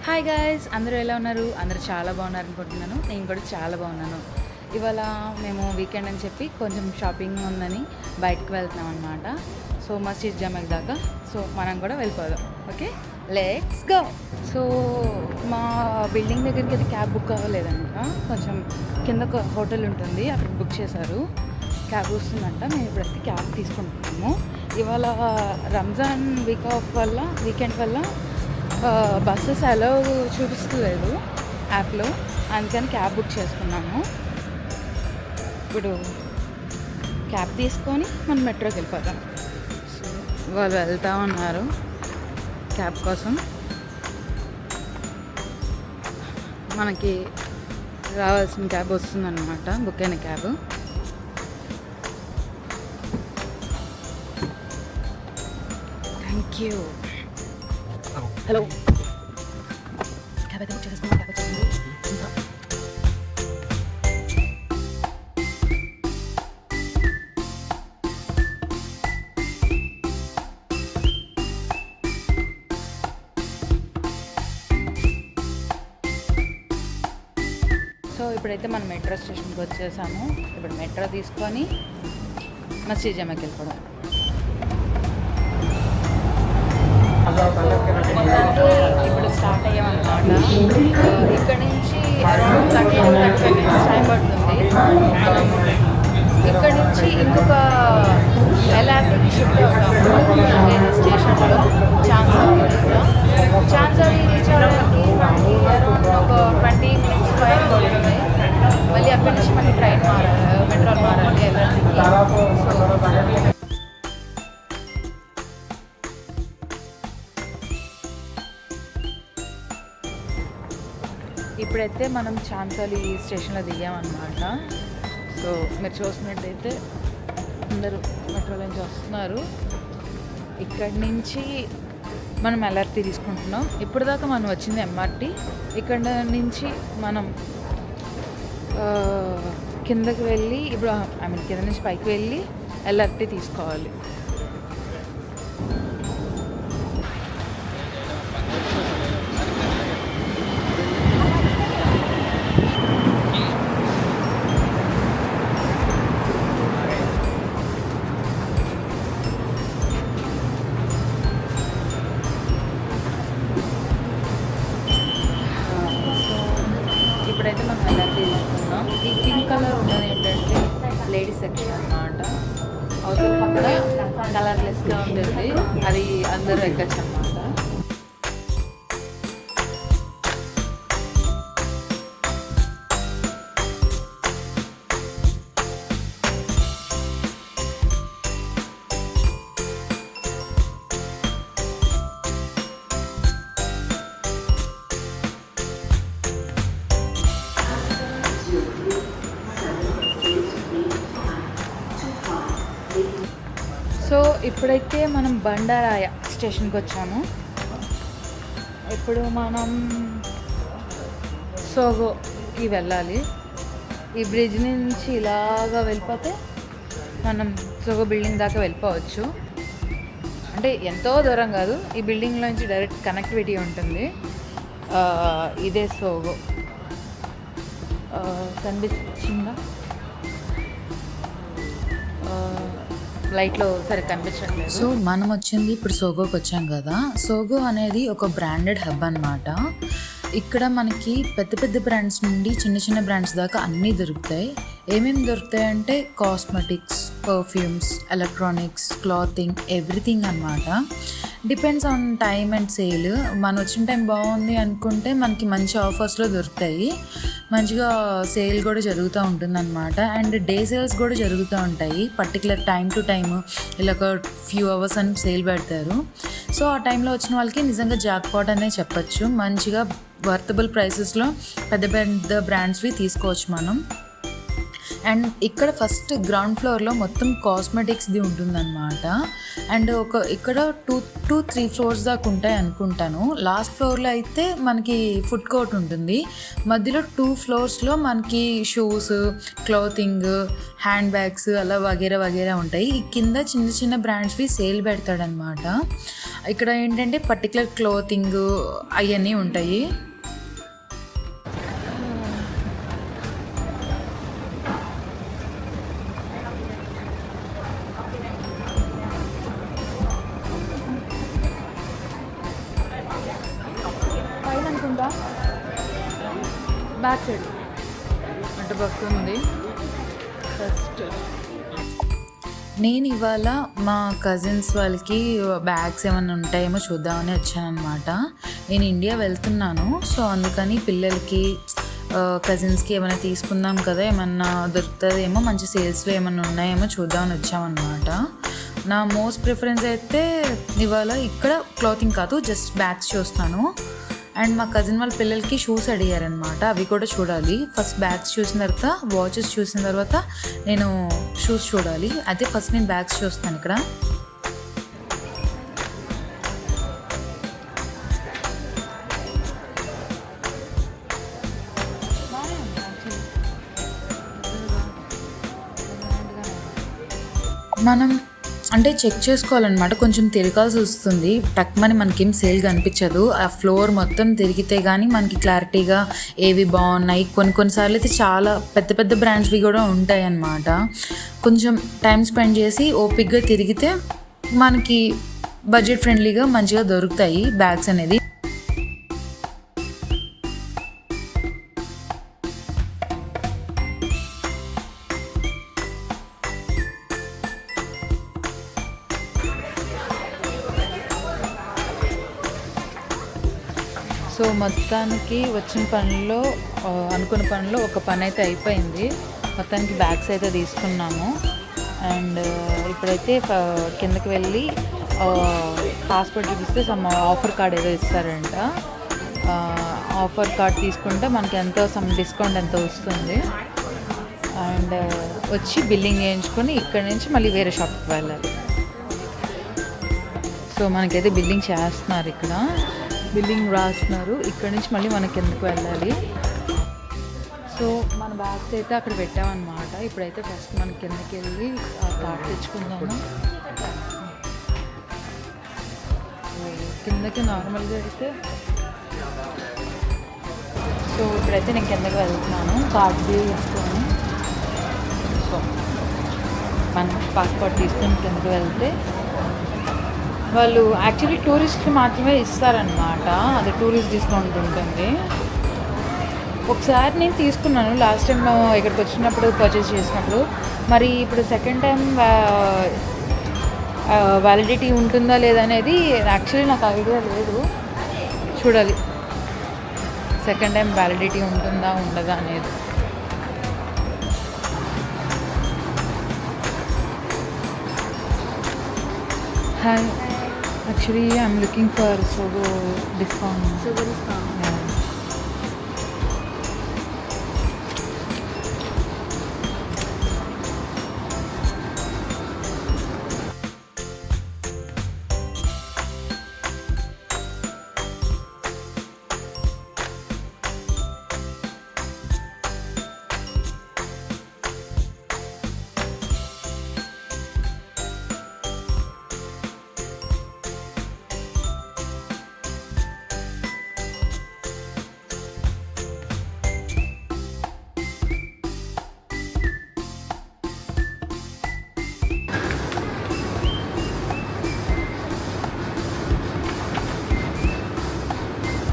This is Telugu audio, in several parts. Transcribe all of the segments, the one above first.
హాయ్ గాయ్స్, అందరూ ఎలా ఉన్నారు? అందరూ చాలా బాగున్నారు అనుకుంటున్నాను. నేను కూడా చాలా బాగున్నాను. ఇవాళ మేము వీకెండ్ అని చెప్పి కొంచెం షాపింగ్ ఉందని బయటకు వెళ్తున్నాం అనమాట. సో మస్జిద్ జమాక్ దాకా. సో మనం కూడా వెళ్ళిపోదాం. Okay, let's go. సో మా బిల్డింగ్ దగ్గరికి అయితే క్యాబ్ బుక్ అవ్వలేదంట. కొంచెం కింద ఒక హోటల్ ఉంటుంది, అక్కడ బుక్ చేశారు. క్యాబ్ వస్తుందంట. మేము ఇప్పుడైతే క్యాబ్ తీసుకుంటున్నాము. ఇవాళ రంజాన్ వీకెండ్ వల్ల బస్సెస్ అలో చూపిస్తలేదు యాప్లో, అందుకని క్యాబ్ బుక్ చేసుకున్నాము. ఇప్పుడు క్యాబ్ తీసుకొని మనం మెట్రోకి వెళ్ళిపోతాం. సో వాళ్ళు వెళ్తూ ఉన్నారు క్యాబ్ కోసం. మనకి రావాల్సిన క్యాబ్ వస్తుందన్నమాట, బుక్ అయిన cab. Thank you. Hello, cab అయితే బుక్ చేసుకున్నాం. క్యాబ్ వచ్చింది. సో ఇప్పుడైతే మనం మెట్రో స్టేషన్కి వచ్చేసాము. ఇప్పుడు మెట్రో తీసుకొని మస్జిద్ జమాకి వెళ్ళిపోవడం. ఇప్పుడు స్టార్ట్ అయ్యామన్నమాట. ఇక్కడ నుంచి అరౌండ్ 30-35 మినిట్స్ టైం పడుతుంది. ఇక్కడ నుంచి ఇంకొక ఎల్ఆర్టీకి షిఫ్ట్ అవుతాము స్టేషన్లో ఛాన్సారీ రీచ్ అవ్వడానికి మనకి అరౌండ్ ఒక 20 మినిట్స్ పైన పడుతుంది. మళ్ళీ అక్కడి నుంచి మనకి ట్రైన్ మారాలి, మెట్రోలు మారాలి ఎల్ఆర్టీకి. సో ఇప్పుడైతే మనం చాన్సాలి స్టేషన్లో దిగామన్నమాట. సో మీరు చూసినట్టయితే అందరూ మెట్రో నుంచి వస్తున్నారు. ఇక్కడి నుంచి మనం ఎల్ఆర్టీ తీసుకుంటున్నాం. ఇప్పటిదాకా మనం వచ్చింది ఎంఆర్టీ. ఇక్కడ నుంచి మనం కిందకి వెళ్ళి ఇప్పుడు కింద నుంచి పైకి వెళ్ళి ఎల్ఆర్టీ తీసుకోవాలి. ఇప్పుడైతే మనం ఎల్ఆర్టీ తీసుకున్నాం. ఈ పింక్ కలర్ ఉన్నది ఏంటంటే లేడీస్ సెక్షన్ అన్నమాట. అవతల పక్కన కలర్లెస్గా ఉంటుంది, అది అందరూ ఎక్కచ్చు అన్నమాట. సో ఇప్పుడైతే మనం బండారాయ స్టేషన్కి వచ్చాము. ఇప్పుడు మనం సోగోకి వెళ్ళాలి. ఈ బ్రిడ్జ్ నుంచి ఇలాగా వెళ్ళిపోతే మనం సోగో బిల్డింగ్ దాకా వెళ్ళిపోవచ్చు. అంటే ఎంతో దూరం కాదు, ఈ బిల్డింగ్లో నుంచి డైరెక్ట్ కనెక్టివిటీ ఉంటుంది. ఇదే సోగో. కనిపించిందా? లైట్లో సరే కనిపించట్లేదు. సో మనం వచ్చింది ఇప్పుడు సోగోకి వచ్చాం కదా. సోగో అనేది ఒక బ్రాండెడ్ హబ్ అన్నమాట. ఇక్కడ మనకి పెద్ద పెద్ద బ్రాండ్స్ నుండి చిన్న చిన్న బ్రాండ్స్ దాకా అన్నీ దొరుకుతాయి. ఏమేమి దొరుకుతాయి అంటే cosmetics, perfumes, electronics, clothing, everything అన్నమాట. Depends on time and sale. మనం వచ్చిన టైం బాగుంది అనుకుంటే మనకి మంచి ఆఫర్స్లో దొరుకుతాయి. మంచిగా సేల్ కూడా జరుగుతూ ఉంటుంది అనమాట. అండ్ డే సేల్స్ కూడా జరుగుతూ ఉంటాయి. పర్టికులర్ టైం టు టైమ్ ఇలా ఒక ఫ్యూ అవర్స్ అని సేల్ పెడతారు. సో ఆ టైంలో వచ్చిన వాళ్ళకి నిజంగా జాక్పాట్ అనే చెప్పచ్చు. మంచిగా వర్తబుల్ ప్రైసెస్లో పెద్ద పెద్ద బ్రాండ్స్వి తీసుకోవచ్చు మనం. అండ్ ఇక్కడ ఫస్ట్ గ్రౌండ్ ఫ్లోర్లో మొత్తం కాస్మెటిక్స్ది ఉంటుందన్నమాట. అండ్ ఇక్కడ 2-3 ఫ్లోర్స్ దాకా ఉంటాయి అనుకుంటాను. లాస్ట్ ఫ్లోర్లో అయితే మనకి ఫుడ్ కోర్ట్ ఉంటుంది. మధ్యలో 2 ఫ్లోర్స్లో మనకి షూస్, క్లాతింగ్, హ్యాండ్ బ్యాగ్స్ అలా వగేరా వగేరా ఉంటాయి. ఈ కింద చిన్న చిన్న బ్రాండ్స్వి సేల్ పెడతాడనమాట. ఇక్కడ ఏంటంటే పర్టికులర్ క్లోతింగ్ అవన్నీ ఉంటాయి. పైన అనుకుంటా బ్యాక్ సైడ్ అటు పక్క ఉంది. ఫస్ట్ నేను ఇవాళ మా కజిన్స్ వాళ్ళకి బ్యాగ్స్ ఏమైనా ఉంటాయేమో చూద్దామని వచ్చానమాట. నేను ఇండియా వెళ్తున్నాను, సో అందుకని పిల్లలకి కజిన్స్కి ఏమైనా తీసుకుందాం కదా, ఏమన్నా దొరుకుతుందేమో, మంచి సేల్స్లో ఏమైనా ఉన్నాయేమో చూద్దామని వచ్చామన్నమాట. నా మోస్ట్ ప్రిఫరెన్స్ అయితే ఇవాళ ఇక్కడ క్లాతింగ్ కాదు, జస్ట్ బ్యాగ్స్ చూస్తాను. అండ్ మా కజిన్ వాళ్ళ పిల్లలకి షూస్ అడిగారనమాట, అవి కూడా చూడాలి. ఫస్ట్ బ్యాగ్స్ చూసిన తర్వాత వాచెస్ చూసిన తర్వాత నేను షూస్ చూడాలి. అయితే ఫస్ట్ నేను బ్యాగ్స్ చూస్తాను ఇక్కడ. మనం అంటే చెక్ చేసుకోవాలన్నమాట, కొంచెం తిరగాల్సి వస్తుంది. టక్మని మనకేం సేల్గా అనిపించదు. ఆ ఫ్లోర్ మొత్తం తిరిగితే కానీ మనకి క్లారిటీగా ఏవి బాగున్నాయి. కొన్నిసార్లు అయితే చాలా పెద్ద పెద్ద బ్రాండ్స్వి కూడా ఉంటాయి అన్నమాట. కొంచెం టైం స్పెండ్ చేసి ఓపిక్గా తిరిగితే మనకి బడ్జెట్ ఫ్రెండ్లీగా మంచిగా దొరుకుతాయి బ్యాగ్స్ అనేది. సో మొత్తానికి వచ్చిన పనిలో అనుకున్న పనిలో ఒక పని అయితే అయిపోయింది. మొత్తానికి బ్యాగ్స్ అయితే తీసుకున్నాము. అండ్ ఇప్పుడైతే కిందకి వెళ్ళి పాస్పోర్ట్ చూపిస్తే సమ్ ఆఫర్ కార్డ్ ఏదో ఇస్తారంట. ఆఫర్ కార్డ్ తీసుకుంటే మనకి ఎంతో సమ్ డిస్కౌంట్ ఎంతో వస్తుంది. అండ్ వచ్చి బిల్లింగ్ చేయించుకొని ఇక్కడ నుంచి మళ్ళీ వేరే షాప్కి వెళ్ళాలి. సో మనకైతే బిల్లింగ్ చేస్తున్నారు, ఇక్కడ బిల్లింగ్ రాస్తున్నారు. ఇక్కడ నుంచి మళ్ళీ మనకి ఎందుకు వెళ్ళాలి. సో మన బ్యాగ్స్ అయితే అక్కడ పెట్టామన్నమాట. ఇప్పుడైతే ఫస్ట్ మనం కిందకి వెళ్ళి ఆ కార్డ్ తెచ్చుకుందాము. కిందకి నార్మల్గా అయితే సో ఇప్పుడైతే నేను కిందకి వెళ్తున్నాను కార్డ్ తీసుకొని. సో మన పాస్పోర్ట్ తీసుకొని కిందకి వెళ్తే వాళ్ళు యాక్చువల్లీ టూరిస్ట్కి మాత్రమే ఇస్తారనమాట, అది టూరిస్ట్ డిస్కౌంట్ ఉంటుంది. ఒకసారి నేను తీసుకున్నాను లాస్ట్ టైం ఇక్కడికి వచ్చినప్పుడు పర్చేస్ చేసినప్పుడు. మరి ఇప్పుడు సెకండ్ టైం వ్యాలిడిటీ ఉంటుందా లేదా అనేది యాక్చువల్లీ నాకు ఐడియా లేదు, చూడాలి సెకండ్ టైం వ్యాలిడిటీ ఉంటుందా ఉండదా అనేది. Hi, actually I'm looking for Sogo discount. Sogo discount. Yeah.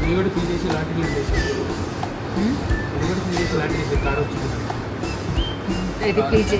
ఇది కూడా ఫీల్ చేసి లాంటివి చేశారు. ఇది కూడా ఫీల్ చేసి లాంటివి చేశారు. కార్ వచ్చింది, ఇది పీజీ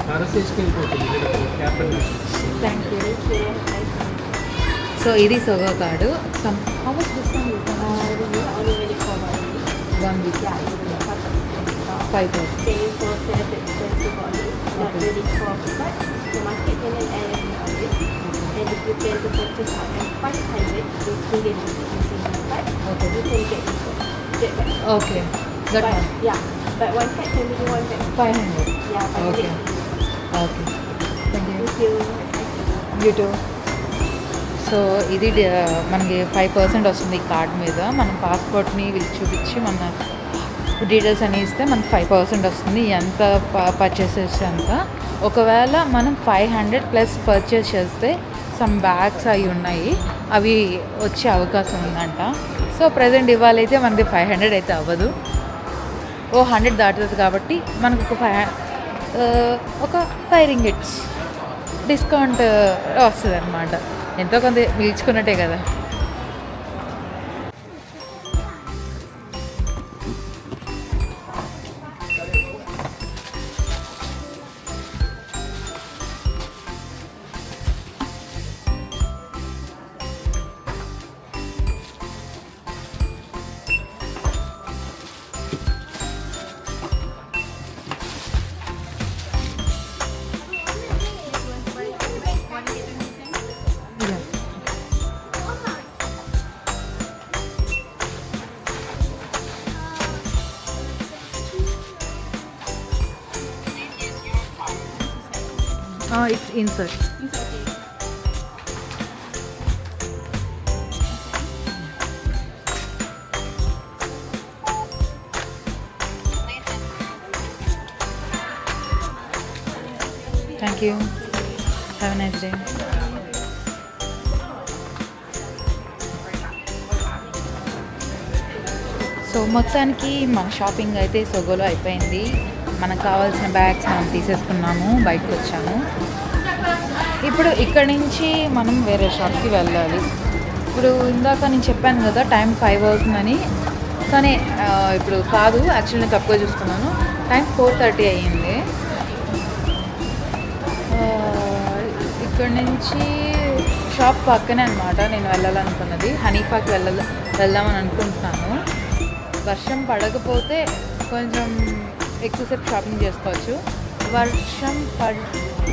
కార్ వస్తే తీసుకెళ్ళిపోతుంది క్యాప్టెన్. Thank you. సో ఇది Sogo card. Some how much discount? 1 week. 5,000. Same for celebrate expensive body, not really for but the market can and if you plan to purchase at 500 with Indian using this card, Okay. you can get this back. Okay, that But one. yeah, but one card can be one back. 500. Yeah, 500. Okay. Okay. Thank you. Thank you. You too. So ఇది మనకి 5% వస్తుంది ఈ కార్డ్ మీద. మనం పాస్పోర్ట్ని చూపించి మన డీటెయిల్స్ అని ఇస్తే మనకు 5% వస్తుంది. ఎంత పర్చేస్ చేస్తే అంత. ఒకవేళ మనం 500 ప్లస్ పర్చేస్ చేస్తే సమ్ బ్యాగ్స్ అవి ఉన్నాయి, అవి వచ్చే అవకాశం ఉందంట. సో ప్రజెంట్ ఇవాళైతే మనది 500 అయితే అవ్వదు, 100 దాటుతుంది కాబట్టి మనకు ఒక 5 ringgits డిస్కౌంట్ వస్తుంది అనమాట. ఎంతో కొంత పిలుచుకున్నట్టే కదా. It's insert. Thank you. Have a nice day. So మొత్తానికి మన షాపింగ్ అయితే సోగోలో అయిపోయింది. మనకు కావాల్సిన బ్యాగ్స్ మనం తీసేసుకున్నాము, బయటకు వచ్చాము. ఇప్పుడు ఇక్కడి నుంచి మనం వేరే షాప్కి వెళ్ళాలి. ఇప్పుడు ఇందాక నేను చెప్పాను కదా టైం 5 అవుతుందని, కానీ ఇప్పుడు కాదు, యాక్చువల్లీ నేను తప్పుగా చూసుకున్నాను. టైం 4:30 అయ్యింది. ఇక్కడి నుంచి షాప్ పక్కనే అనమాట నేను వెళ్ళాలనుకున్నది. హనీఫాకి వెళ్దామని అనుకుంటున్నాను. వర్షం పడకపోతే కొంచెం ఎక్కువసేపు షాపింగ్ చేసుకోవచ్చు. వర్షం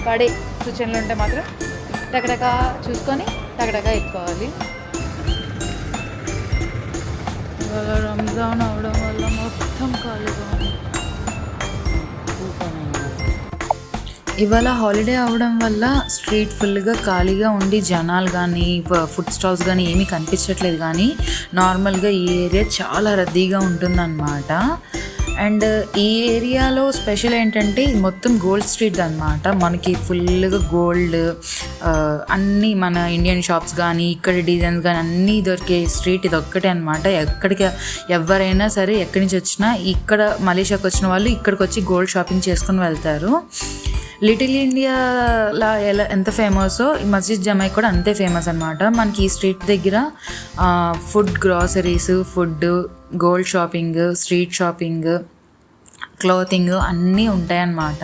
పడే సూచనలు ఉంటే మాత్రం టకటకా చూసుకొని టకటకా ఎత్తుకోవాలి. ఇవాళ రంజాన్ అవడం వల్ల మొత్తం ఖాళీగా ఉంది. ఇవాళ హాలిడే అవడం వల్ల స్ట్రీట్ ఫుల్గా ఖాళీగా ఉండి జనాలు కానీ ఫుడ్ స్టాల్స్ కానీ ఏమీ కనిపించట్లేదు. కానీ నార్మల్గా ఈ ఏరియా చాలా రద్దీగా ఉంటుందన్నమాట. అండ్ ఈ ఏరియాలో స్పెషల్ ఏంటంటే మొత్తం గోల్డ్ స్ట్రీట్ అనమాట. మనకి ఫుల్గా గోల్డ్ అన్నీ మన ఇండియన్ షాప్స్ కానీ ఇక్కడ డిజైన్స్ కానీ అన్నీ దొరికే స్ట్రీట్ ఇది ఒక్కటే అనమాట. ఎక్కడికి ఎవరైనా సరే ఎక్కడి నుంచి వచ్చినా ఇక్కడ మలేషియాకి వచ్చిన వాళ్ళు ఇక్కడికి వచ్చి గోల్డ్ షాపింగ్ చేసుకుని వెళ్తారు. లిటిల్ ఇండియాలా ఎంత ఫేమసో ఈ మస్జిద్ జమాయి కూడా అంతే ఫేమస్ అనమాట. మనకి ఈ స్ట్రీట్ దగ్గర food, groceries, food, gold shopping, street shopping, clothing అన్నీ ఉంటాయన్నమాట.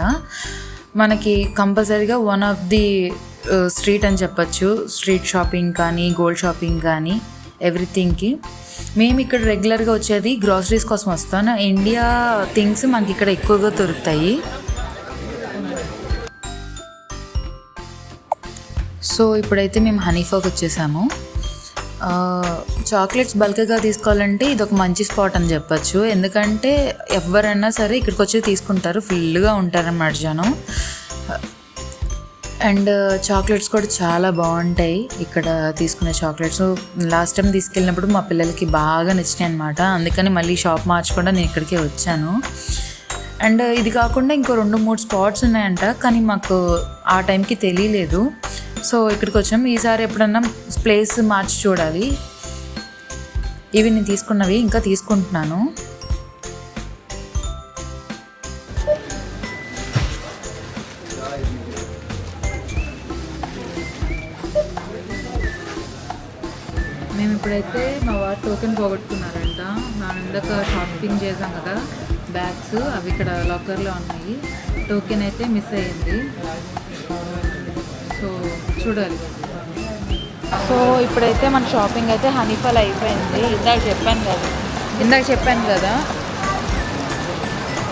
మనకి కంపల్సరీగా వన్ ఆఫ్ ది స్ట్రీట్ అని చెప్పచ్చు. స్ట్రీట్ షాపింగ్ కానీ గోల్డ్ షాపింగ్ కానీ ఎవ్రీథింగ్కి. మేము ఇక్కడ రెగ్యులర్గా వచ్చేది గ్రాసరీస్ కోసం వస్తాను. ఇండియా థింగ్స్ మనకి ఇక్కడ ఎక్కువగా దొరుకుతాయి. సో ఇప్పుడైతే మేము హనీఫాకి వచ్చేసాము. చాక్లెట్స్ బల్క్గా తీసుకోవాలంటే ఇది ఒక మంచి స్పాట్ అని చెప్పచ్చు. ఎందుకంటే ఎవరైనా సరే ఇక్కడికి వచ్చి తీసుకుంటారు, ఫుల్గా ఉంటారన్నమాట జనం. అండ్ చాక్లెట్స్ కూడా చాలా బాగుంటాయి ఇక్కడ తీసుకునే చాక్లెట్స్. లాస్ట్ టైం తీసుకెళ్ళినప్పుడు మా పిల్లలకి బాగా నచ్చినాయి అనమాట. అందుకని మళ్ళీ షాప్ మార్చకుండా నేను ఇక్కడికే వచ్చాను. అండ్ ఇది కాకుండా ఇంకో 2-3 స్పాట్స్ ఉన్నాయంట, కానీ మాకు ఆ టైంకి తెలియలేదు. సో ఇక్కడికి వచ్చాము. ఈసారి ఎప్పుడన్నా ప్లేస్ మార్చి చూడాలి. ఇవి నేను తీసుకున్నవి ఇంకా తీసుకుంటున్నాను. మేము ఇప్పుడైతే మా వారు టోకెన్ పోగొట్టుకున్నారంట. మనం ఇందాక షాపింగ్ చేసాం కదా బ్యాగ్స్, అవి ఇక్కడ లాకర్లో ఉన్నాయి. టోకెన్ అయితే మిస్ అయ్యింది. సో చూడాలి. సో ఇప్పుడైతే మన షాపింగ్ అయితే హనీఫాలో అయిపోయింది. ఇందాక చెప్పాను కదా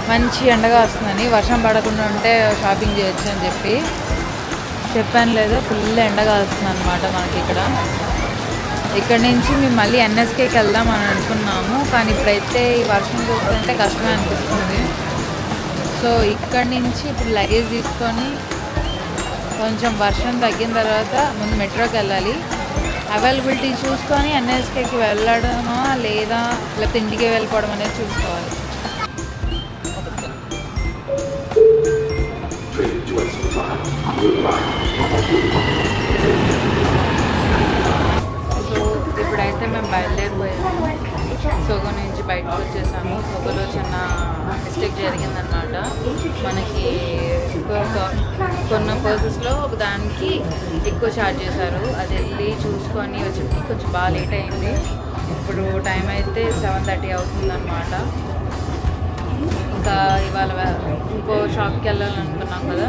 మంచి ఎండగా వస్తుందని, వర్షం పడకుండా ఉంటే షాపింగ్ చేయొచ్చు అని చెప్పాను లేదా. ఫుల్ ఎండగా వస్తుంది అనమాట మనకి ఇక్కడ నుంచి మేము మళ్ళీ ఎన్ఎస్కేకి వెళ్దాం అని అనుకున్నాము. కానీ ఇప్పుడైతే ఈ వర్షం చూస్తుంటే కష్టమే అనిపిస్తుంది. సో ఇక్కడి నుంచి ఇప్పుడు లగేజ్ తీసుకొని కొంచెం వర్షం తగ్గిన తర్వాత ముందు మెట్రోకి వెళ్ళాలి. అవైలబిలిటీ చూసుకొని ఎన్ఎస్కేకి వెళ్ళడమా లేకపోతే ఇంటికి వెళ్ళిపోవడం అనేది చూసుకోవాలి. ఇప్పుడైతే మేము బయలుదేరిపోయాము. సోగో నుంచి బయటకు వచ్చేసాము. సోగోలో చిన్న మిస్టేక్ జరిగిందనమాట. మనకి కొన్న పర్సెస్లో ఒక దానికి ఎక్కువ ఛార్జ్ చేశారు. అది వెళ్ళి చూసుకొని వచ్చి కొంచెం బాగా లేట్ అయింది. ఇప్పుడు టైం అయితే 7:30 అవుతుందన్నమాట. ఇంకా ఇవాళ ఇంకో షాప్కి వెళ్ళాలనుకున్నాం కదా,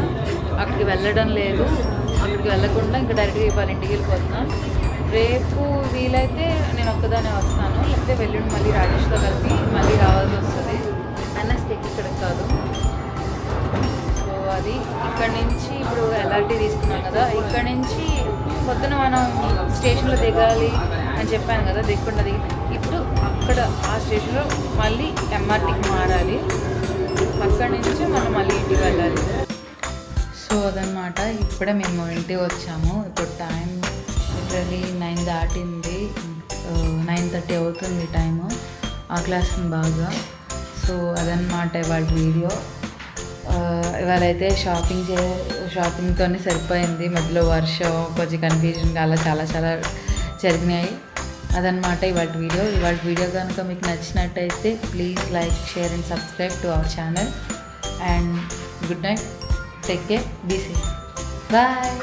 అక్కడికి వెళ్ళడం లేదు. అక్కడికి వెళ్ళకుండా ఇంకా డైరెక్ట్గా ఇవాళ ఇంటికి వెళ్ళిపోతున్నాం. రేపు వీలైతే నేను ఒక్కదానే వస్తాను, లేకపోతే వెళ్ళిండి మళ్ళీ రాజేష్తో కలిపి మళ్ళీ రావాల్సి వస్తుంది. ఎన్ఎస్కేకి ఇక్కడికి కాదు. సో అది ఇక్కడ నుంచి ఇప్పుడు ఎల్ఆర్టీ తీసుకున్నాం కదా, ఇక్కడ నుంచి పొద్దున మనం స్టేషన్లో దిగాలి అని చెప్పాను కదా, దిగకుండా దిగి ఇప్పుడు అక్కడ ఆ స్టేషన్లో మళ్ళీ ఎంఆర్టీకి మారాలి. అక్కడి నుంచి మనం మళ్ళీ ఇంటికి వెళ్ళాలి. సో అదనమాట. ఇప్పుడే మేము ఇంటికి వచ్చాము. ఇప్పుడు టైం లిటరలీ 9 దాటింది. 9:30 అవుతుంది టైము. ఆ క్లాస్ బాగా. సో అదనమాట ఇవాళ వీడియో. ఇవాళైతే షాపింగ్తోనే సరిపోయింది. మధ్యలో వర్షం, కొంచెం కన్ఫ్యూజన్గా అలా చాలా జరిగినాయి. అదనమాట ఇవాళ వీడియో కనుక మీకు నచ్చినట్టయితే please like, share and subscribe to our channel. And good night, take care, be safe, bye.